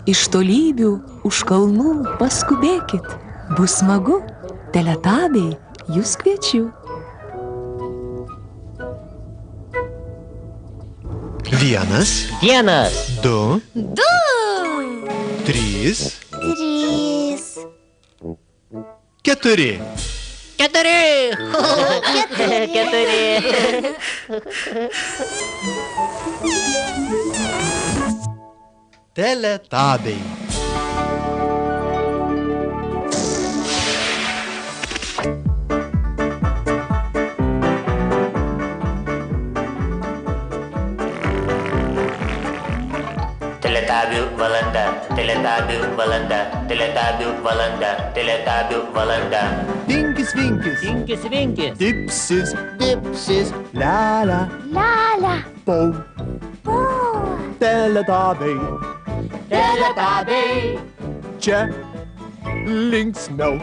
Iš tolybių, už kalnų paskubėkit. Bus smagu, teletabiai, jūs kviečiu. Vienas, du, trys, keturi. Teletabiai. Teletabių valanda, teletabių valanda, teletabių valanda, teletabių valanda. Vinkis, vinkis. Vinkis, vinkis. Dipsis, dipsis. Lela, Lela, pau. po, Teletabiai. Teletabiai. Čia linksmiau.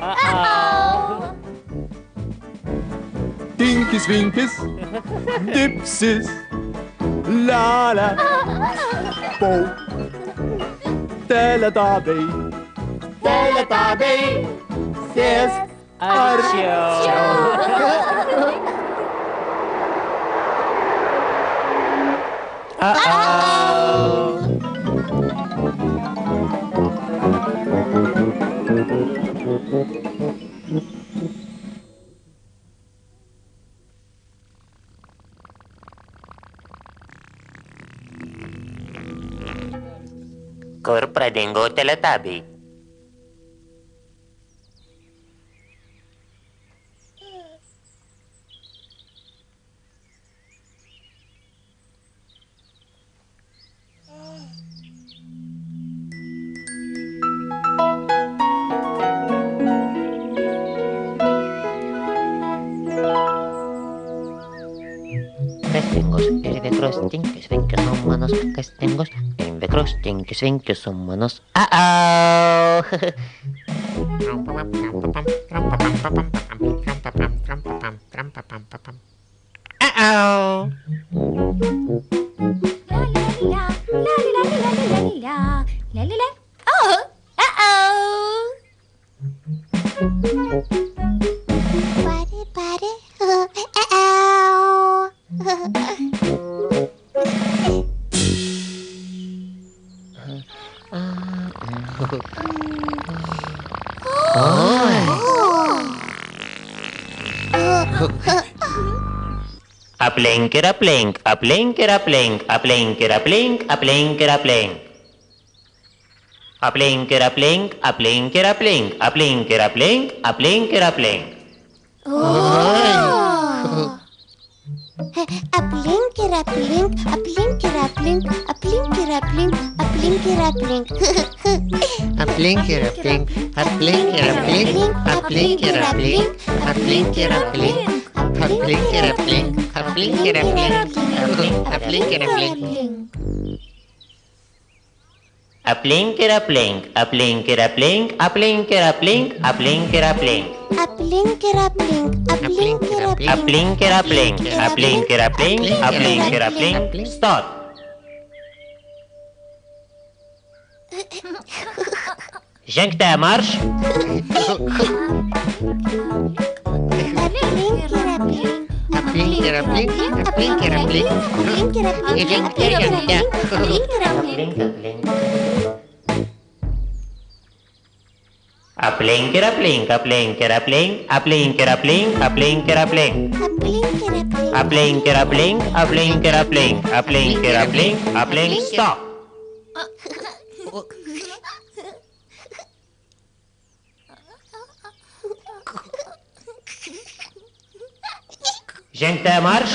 Vinkis, vinkis. Dipsis. Lela, pau. Teletabiai. Teletabiai. Sėsk arčiau. Kur pradingo teletabiai? Castingos, tinkis, vinkis, humanos, castingos, tinkis, vinkis, humanos. Aplink ir aplink, aplink ir aplink, aplink ir aplink, aplink ir aplink. Aplink ir aplink, aplink ir aplink, aplink ir aplink, aplink ir aplink. aplink ir aplink, aplink ir aplink, aplink ir aplink, aplink ir aplink. Aplink ir aplink, aplink ir aplink, aplink ir aplink, aplink ir aplink, aplink ir aplink, aplink ir aplink, aplink ir aplink. Aplink ir aplink, aplink ir aplink, aplink ir aplink, aplink ir aplink. Aplink ir aplink, aplink ir aplink. Aplink ir aplink, aplink ir aplink, aplink ir aplink. Stop. Žengte marš. Aplink ir aplink, Aplink ir aplink, aplink ir aplink, aplink ir aplink, žengte, žengte. aplink ir aplink. Aplink ir aplink, aplink ir aplink, aplink ir aplink, aplink ir aplink. Aplink ir aplink. Aplink ir aplink, aplink ir aplink, aplink, stop. Žengte marš.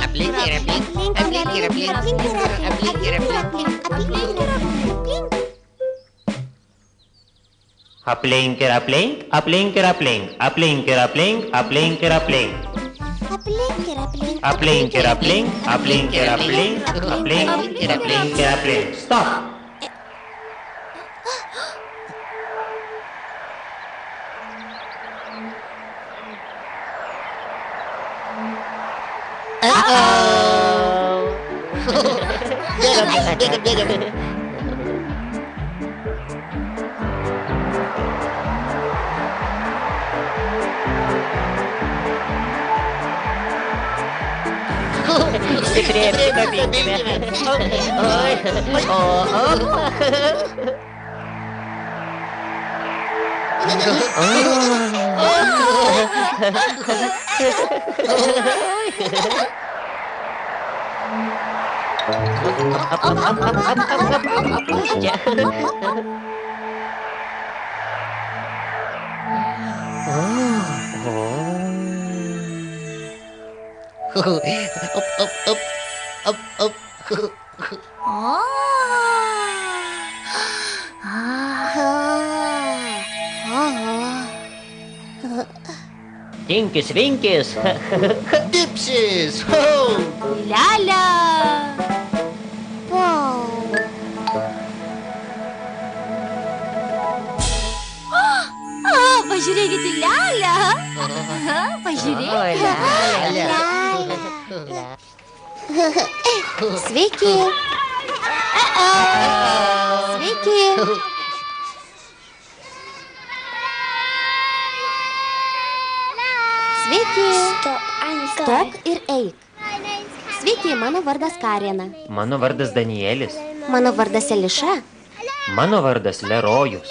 Aplink ir aplink, aplink ir aplink, aplink ir aplink. Aplink ir aplink, aplink ir aplink, aplink ir aplink, aplink ir aplink. Aplink ir aplink, aplink ir aplink, aplink ir aplink ir aplink. Stop. Bėgam, bėgam, bėgam. Stipriai apsikabinkime. Tinkis, vinkis. Dipsis. Ho! Lia-lia. Pažiūrėkite, Lia-lia. Pažiūrėkite. Sveiki. Sveiki. Sveiki. Stok ir eik. Sveiki, mano vardas Karina. Mano vardas Danielis. Mano vardas Eliša. Mano vardas Lerojus.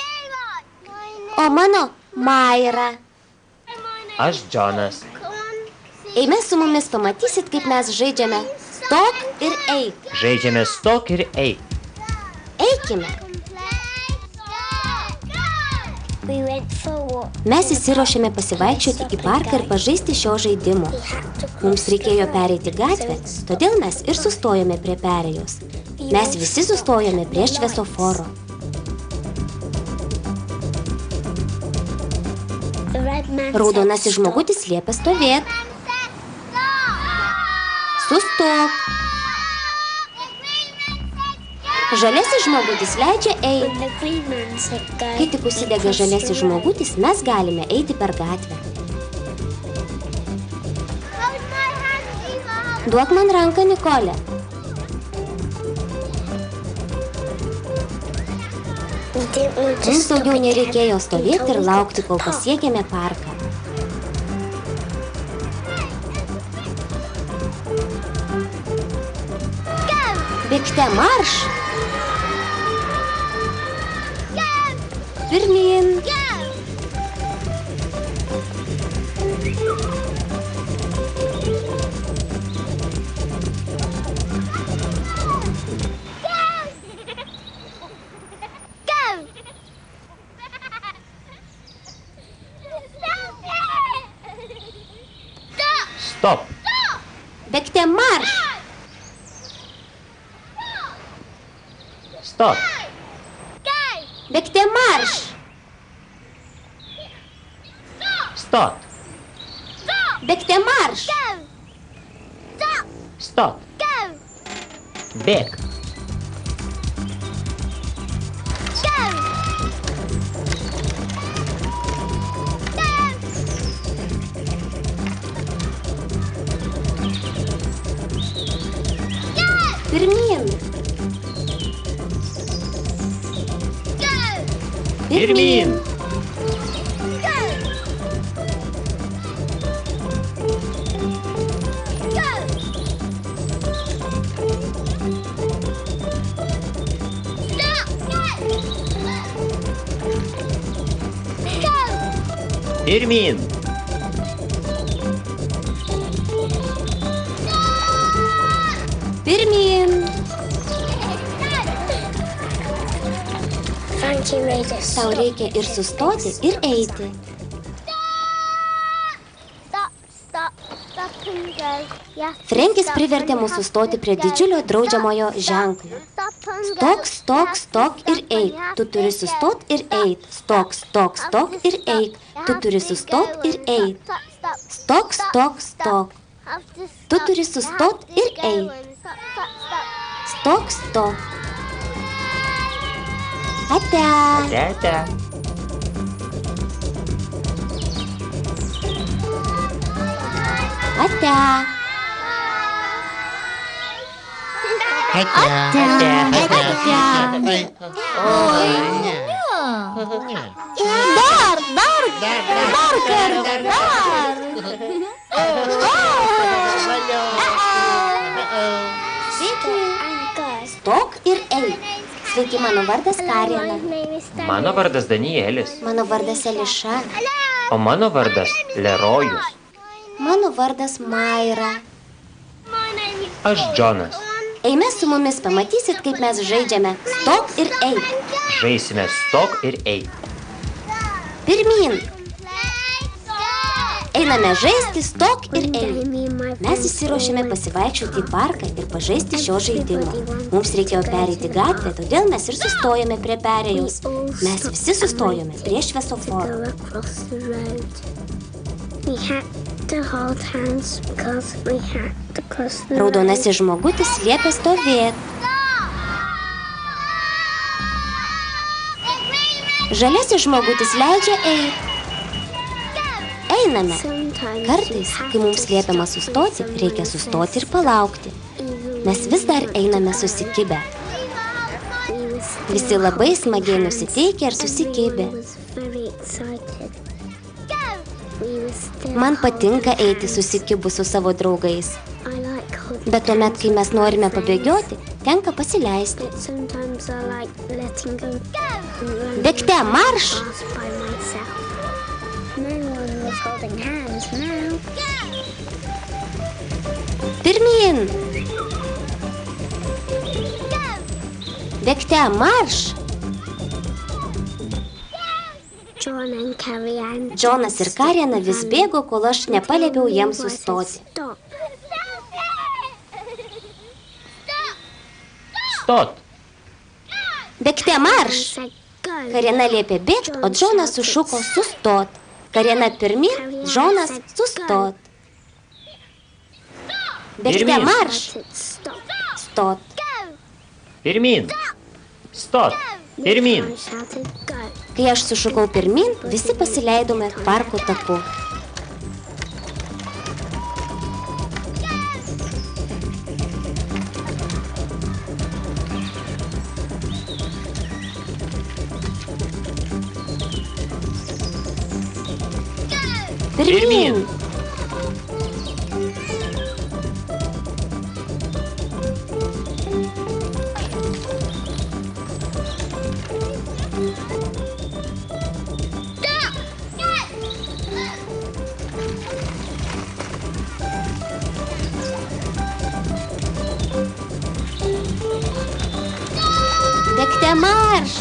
O mano Maira. Aš Džonas. Eime su mumis, pamatysit, kaip mes žaidžiame. Stok ir eik. Žaidžiame stok ir eik. Eikime. Mes įsiruošėme pasivaikščioti į parką ir pažaisti šio žaidimo. Mums reikėjo pereiti gatvę, todėl mes ir sustojome prie perėjos. Mes visi sustojome prie šviesoforo. Raudonasis žmogutis liepia stovėti. Sustok. Žaliasis žmogutis leidžia eiti. Kai tik užsidega žaliasis žmogutis, mes galime eiti per gatvę. Duok man ranką, Nikolė. Mums daugiau nereikėjo stovėti ir laukti, kol pasiekėme parką. Bėgte marš! Pirmyn! Stop. Bėgte marš! Stop. Bėgte marš! Stop. Bėgte marš! Stop. Bėg. Pirmyn! Pirmyn. Pirmyn. Pirmyn! Tau reikia ir sustoti, ir eiti. Frenkis privertė mus sustoti prie didžiulio draudžiamojo ženklo. Stok, stok, stok ir eik. Tu turi sustot ir eit. Stok, stok, stok ir eik. Tu turi sustot ir eit. Stok, stok, stok. Tu turi sustot ir eit. Stok, stok. Ate. Ate. Ate. Dar. ir eik. Sveiki, mano vardas Karina. Mano vardas Danielis. Mano vardas Eliša. O mano vardas Lerojus. Mano vardas Maira. Aš Džonas. Eime su mumis, pamatysit, kaip mes žaidžiame. Stok ir eik. Žaisime stok ir eik. Pirmyn. Einame žaisti stok ir eik. Mes įsiruošėme pasivaikščioti į parką ir pažaisti šio žaidimo. Mums reikėjo pereiti gatvę, todėl mes ir sustojome prie perėjos. Mes visi sustojome prie šviesoforų. Raudonasis žmogutis liepė stovėti. Žaliasis žmogutis leidžia eiti. Einame. Kartais, kai mums liepiama sustoti, reikia sustoti ir palaukti. Mes vis dar einame susikibę. Visi labai smagiai nusiteikę ir susikibę. Man patinka eiti susikibus su savo draugais. Bet tuomet, kai mes norime pabėgioti, tenka pasileisti. Bėgte, marš! Pirmyn! Bėgte, marš! Džonas ir Karina vis bėgo, kol aš nepaliepiau jiems sustoti. Stot. Bėgte, marš! Karina liepė bėgti, o Džonas sušuko sustot. Karina pirmyn, Džonas sustot. Bėgte, marš! Stot. Pirmyn. Stot. Pirmyn. Kai aš sušukau pirmyn, visi pasileidome parko taku. Pirmyn! Bėgte, marš!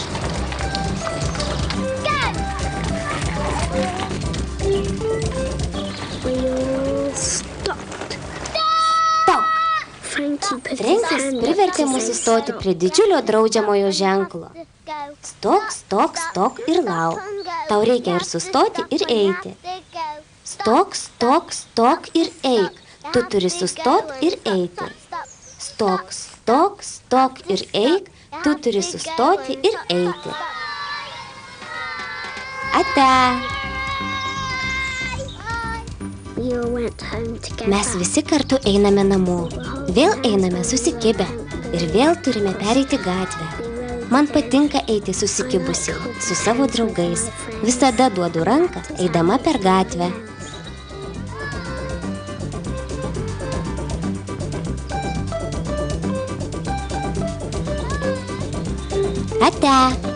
Frenkis privertė mus sustoti prie didžiulio draudžiamojo ženklo. Stok, stok, stok ir lauk. Tau reikia ir sustoti, ir eiti. Stok, stok, stok ir eik. Tu turi sustoti ir eiti. Stok, stok, stok ir eik. Tu turi sustoti ir eiti. Ate. Mes visi kartu einame namo. Vėl einame susikibę. Ir vėl turime pereiti gatvę. Man patinka eiti susikibusi su savo draugais. Visada duodu ranką, eidama per gatvę. Ate.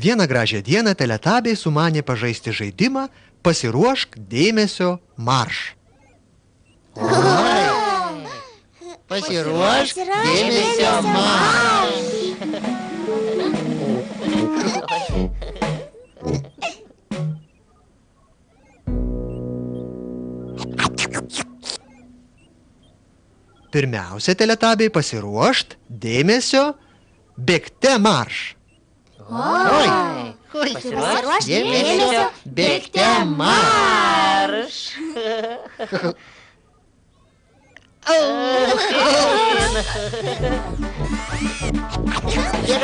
Vieną gražią dieną teletabiai sumanė pažaisti žaidimą Pasiruošk, dėmesio, marš. Pasiruošk, dėmesio marš. Pirmiausia, teletabiai, pasiruošt, dėmesio, bėgte marš. Oi, pasiruošk, dėmesio, bėgte marš.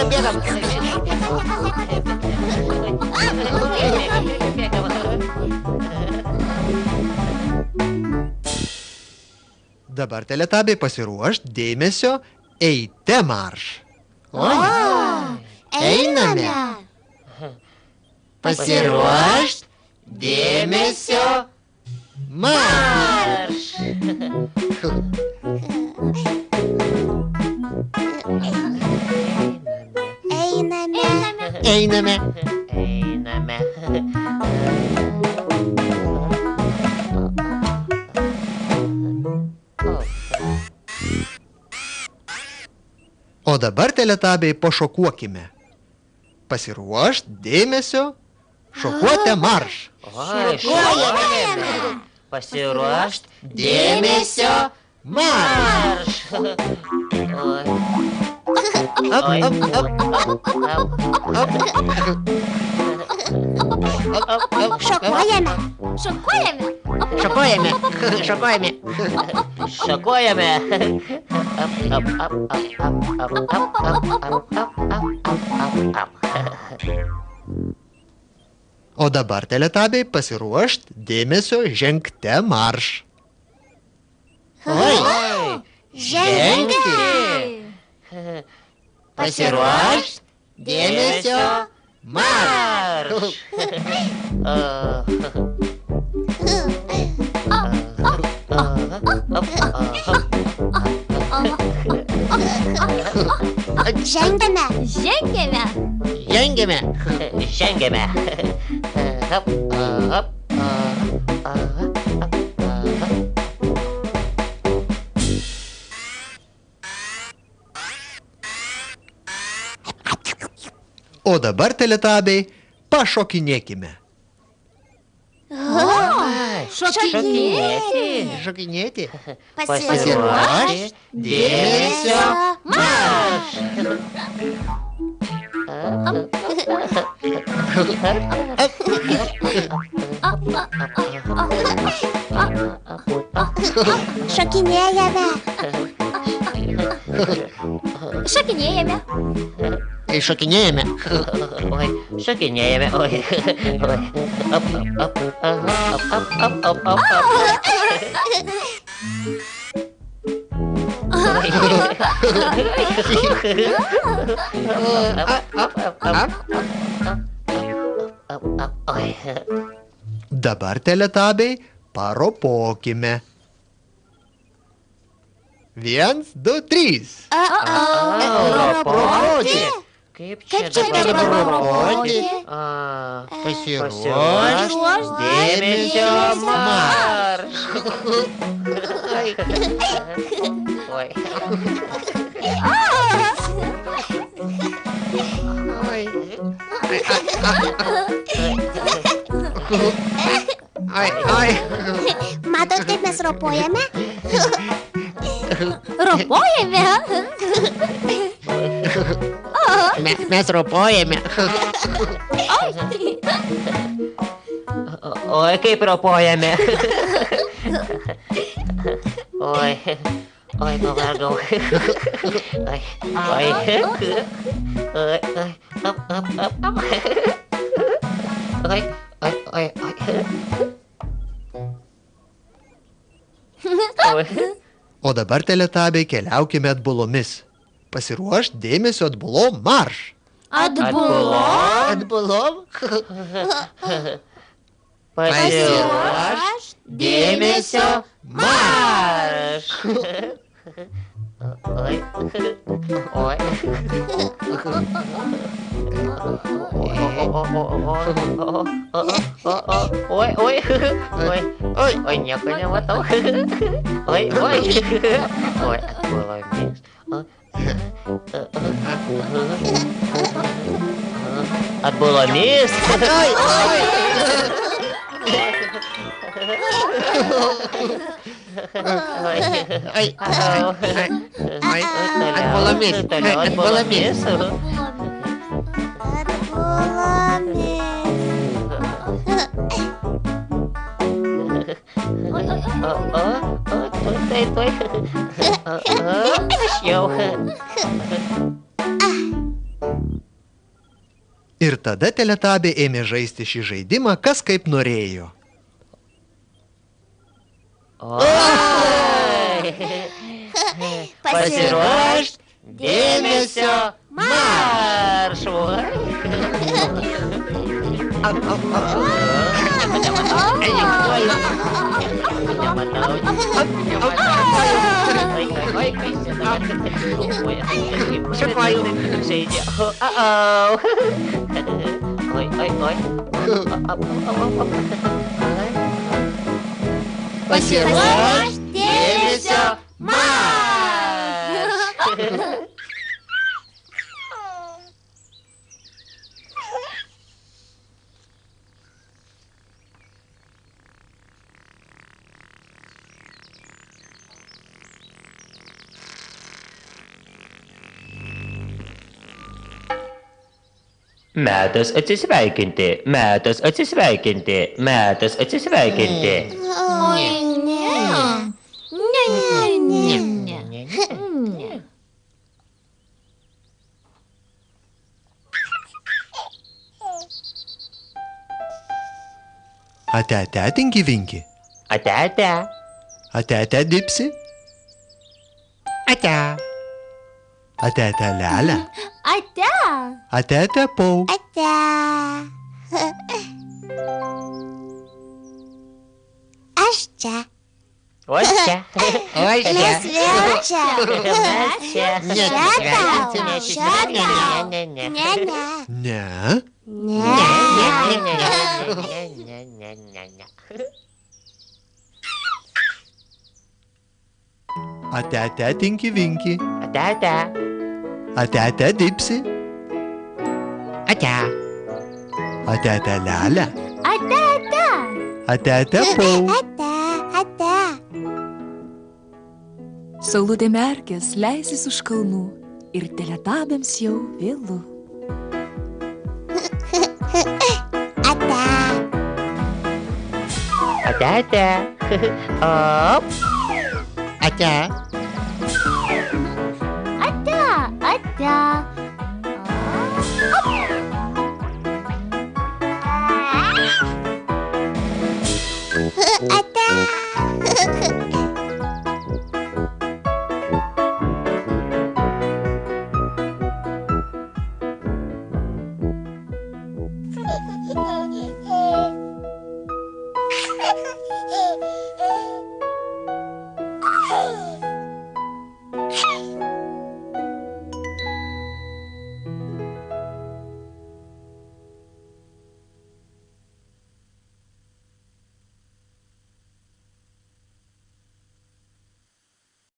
Bėgam. Dabar, teletabiai, pasiruošt, dėmesio, eite marš. Einame. Pasiruošk, dėmesio, marš. Einame. O dabar, teletabiai, pašokuokime. Pasiruošt, dėmesio, šokuote marš. Šokuojame. Pasiruošt, dėmesio, marš. Šokuojame. O dabar, teletabiai, pasiruošt, dėmesio, žengte marš. Žengti. Pasiruošk, dėmesio, marš. Žengiame. O dabar, teletabiai, pašokinėkime. Šokinėti. Pasiruošk, dėmesio, marš. Šokinėjame. Oi, šokinėjame. Oi. Dabar, teletabiai, paropokime. 1, 2, 3. Ropoti. Kaip čia dabar ropoti? Pasiruošk, Dėmesio marš. Oi. Matot, kaip mes ropojame? Ropojame? Mes ropojame. Oi, kaip ropojame. Oi, pavargau. Oi. O dabar, teletabiai, keliaukime atbulomis. Pasiruošt, dėmesio, atbulom, marš. Atbulom. Pasiruošk, dėmesio marš. Oi. Oi. Oi, oi. Oi, oi. Oi, nieko nematau. Oi, oi. Oi, atbulamis. Atbulamis. Oi, oi. Atbulamis. Tuoj. Aš jau. Ir tada teletabiai ėmė žaisti šį žaidimą, kas kaip norėjo. Pasiruošt dėmesio maršų. Pasiruošt dėmesio marš. Metas atsisveikinti, metas atsisveikinti, metas atsisveikinti. Oi, ne. Ate Tinky Winky. Ate. Ate Dipsy. Ate. Ate Lele. Ate Pau. Ate. Aš čia. O čia. Oi, Mes vėl čia. Mes čia. Ate Tinky Winky. Ate. Ate Dipsy. Ate. Ate Lele. Ate Pau. Ate. Saulutė merkės leisis už kalnų ir teletabiams jau vėlu. Ate. Op. Ate.